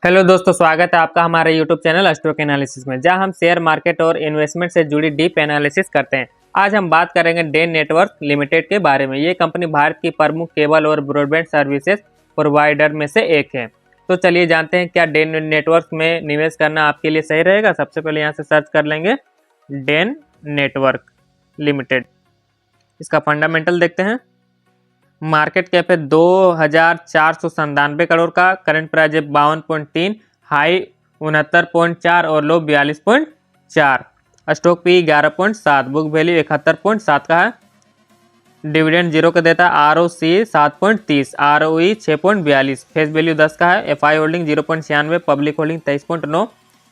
Hello दोस्तों, स्वागत है आपका हमारे यूट्यूब चैनल स्टॉक एनालिसिस में, जहां हम शेयर मार्केट और इन्वेस्टमेंट से जुड़ी डीप एनालिसिस करते हैं। आज हम बात करेंगे डेन नेटवर्क लिमिटेड के बारे में। ये कंपनी भारत की प्रमुख केबल और ब्रॉडबैंड सर्विसेज प्रोवाइडर में से एक है। तो चलिए जानते हैं क्या डेन नेटवर्क में निवेश करना आपके लिए सही रहेगा। सबसे पहले यहाँ से सर्च कर लेंगे डेन नेटवर्क लिमिटेड। इसका फंडामेंटल देखते हैं। मार्केट कैप है 2497 करोड़ का, करंट प्राइस है 52.3, हाई 69.4 और लो 42.4। स्टॉक पी 11.7, बुक वैल्यू 71.7 का है। डिविडेंड जीरो का देता है। ROC 7.30, ROE 6.42, फेस वैल्यू 10 का है। FI holding 0.96, public holding 23.9,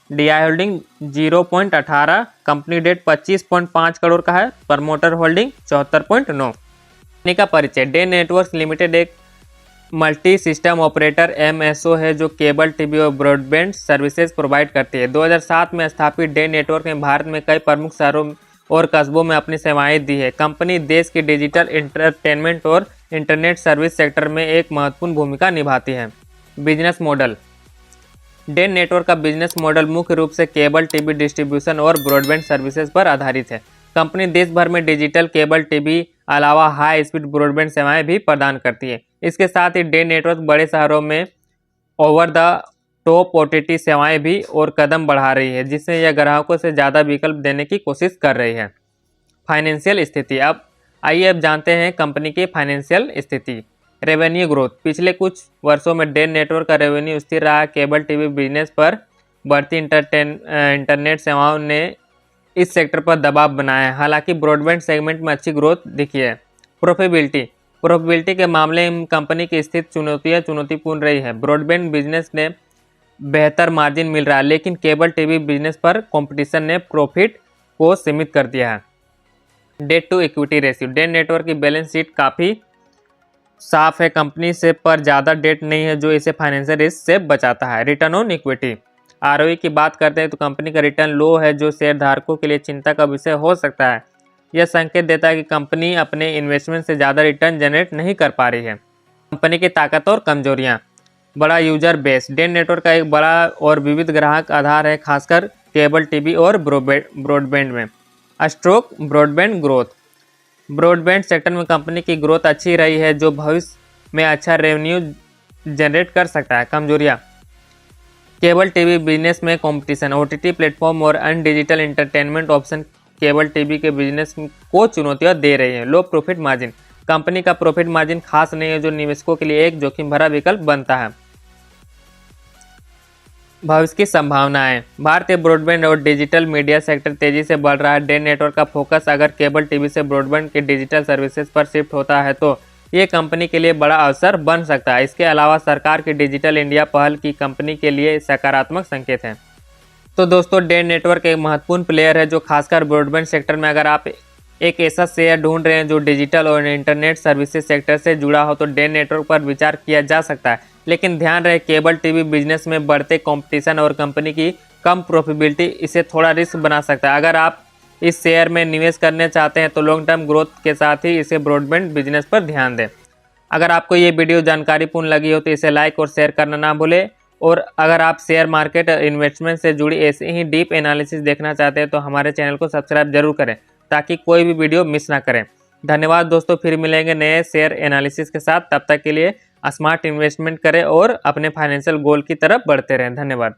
DI holding 0.18, company debt 25.5 crore का है। Promoter holding 74.9। कंपनी का परिचय। डेन नेटवर्क्स लिमिटेड एक मल्टी सिस्टम ऑपरेटर MSO है जो केबल, टीवी और ब्रॉडबैंड सर्विसेज प्रोवाइड करती है। 2007 में स्थापित डेन नेटवर्क ने भारत में कई प्रमुख शहरों और कस्बों में अपनी सेवाएं दी है। कंपनी देश की डिजिटल एंटरटेनमेंट और इंटरनेट सर्विस सेक्टर में एक महत्वपूर्ण भूमिका निभाती है। Business model. डेन नेटवर्क का बिजनेस मॉडल मुख्य रूप से केबल टीवी डिस्ट्रीब्यूशन और ब्रॉडबैंड सर्विसेज पर आधारित है। कंपनी देश भर में डिजिटल केबल टीवी अलावा हाई स्पीड ब्रॉडबैंड सेवाएं भी प्रदान करती है। इसके साथ ही डेन नेटवर्क बड़े शहरों में ओवर द टॉप OTT सेवाएं भी और कदम बढ़ा रही है, जिससे यह ग्राहकों से ज़्यादा विकल्प देने की कोशिश कर रही है। फाइनेंशियल स्थिति। अब जानते हैं कंपनी की फाइनेंशियल स्थिति। Revenue growth. पिछले कुछ वर्षों में डेन नेटवर्क का रेवेन्यू स्थिर रहा। केबल टीवी बिजनेस पर बढ़ती इंटरनेट सेवाओं ने इस सेक्टर पर दबाव बनाया है। हालांकि ब्रॉडबैंड सेगमेंट में अच्छी ग्रोथ दिखी है। प्रॉफिटेबिलिटी के मामले में कंपनी की स्थिति चुनौतीपूर्ण रही है। ब्रॉडबैंड बिजनेस ने बेहतर मार्जिन मिल रहा है, लेकिन केबल टीवी बिजनेस पर कंपटीशन ने प्रॉफिट को सीमित कर दिया है। Debt to equity ratio. Den network की बैलेंस शीट काफ़ी साफ है। कंपनी से पर ज़्यादा डेट नहीं है, जो इसे फाइनेंशियल रिस्क से बचाता है। Return on equity. ROE की बात करते हैं तो कंपनी का रिटर्न लो है, जो शेयर धारकों के लिए चिंता का विषय हो सकता है। यह संकेत देता है कि कंपनी अपने इन्वेस्टमेंट से ज़्यादा रिटर्न जनरेट नहीं कर पा रही है। कंपनी की ताकत और कमजोरियाँ। बड़ा यूजर बेस। डेन नेटवर्क का एक बड़ा और विविध ग्राहक आधार है, खासकर केबल टीवी और ब्रॉडबैंड में। Stroke broadband growth. Broadband sector में कंपनी की ग्रोथ अच्छी रही है, जो भविष्य में अच्छा रेवेन्यू जनरेट कर सकता है। कमजोरियाँ। केबल टीवी बिजनेस में कंपटीशन। OTT प्लेटफॉर्म और अन्य digital entertainment option cable TV के बिजनेस को चुनौतियां दे रही हैं। लो प्रॉफिट मार्जिन। कंपनी का प्रॉफिट मार्जिन खास नहीं है, जो निवेशकों के लिए एक जोखिम भरा विकल्प बनता है। भविष्य की संभावनाएं। भारतीय ब्रॉडबैंड और डिजिटल मीडिया सेक्टर तेजी से बढ़ रहा है। डेन नेटवर्क का फोकस अगर केबल टीवी से ब्रॉडबैंड के डिजिटल सर्विसेज पर शिफ्ट होता है तो ये कंपनी के लिए बड़ा अवसर बन सकता है। इसके अलावा सरकार की डिजिटल इंडिया पहल की कंपनी के लिए सकारात्मक संकेत हैं। तो दोस्तों, डेन नेटवर्क एक महत्वपूर्ण प्लेयर है, जो खासकर ब्रॉडबैंड सेक्टर में अगर आप एक ऐसा शेयर ढूंढ रहे हैं जो डिजिटल और इंटरनेट सर्विसेज सेक्टर से जुड़ा हो, तो डेन नेटवर्क पर विचार किया जा सकता है। लेकिन ध्यान रहे, केबल टीवी बिजनेस में बढ़ते कंपटीशन और कंपनी की कम प्रॉफिटेबिलिटी इसे थोड़ा रिस्क बना सकता है। अगर आप इस शेयर में निवेश करना चाहते हैं तो लॉन्ग टर्म ग्रोथ के साथ ही इसे ब्रॉडबैंड बिजनेस पर ध्यान दें। अगर आपको ये वीडियो जानकारीपूर्ण लगी हो तो इसे लाइक और शेयर करना ना भूलें। और अगर आप शेयर मार्केट इन्वेस्टमेंट से जुड़ी ऐसे ही डीप एनालिसिस देखना चाहते हैं तो हमारे चैनल को सब्सक्राइब जरूर करें, ताकि कोई भी वीडियो मिस ना करें। धन्यवाद दोस्तों, फिर मिलेंगे नए शेयर एनालिसिस के साथ। तब तक के लिए स्मार्ट इन्वेस्टमेंट करें और अपने फाइनेंशियल गोल की तरफ बढ़ते रहें। धन्यवाद।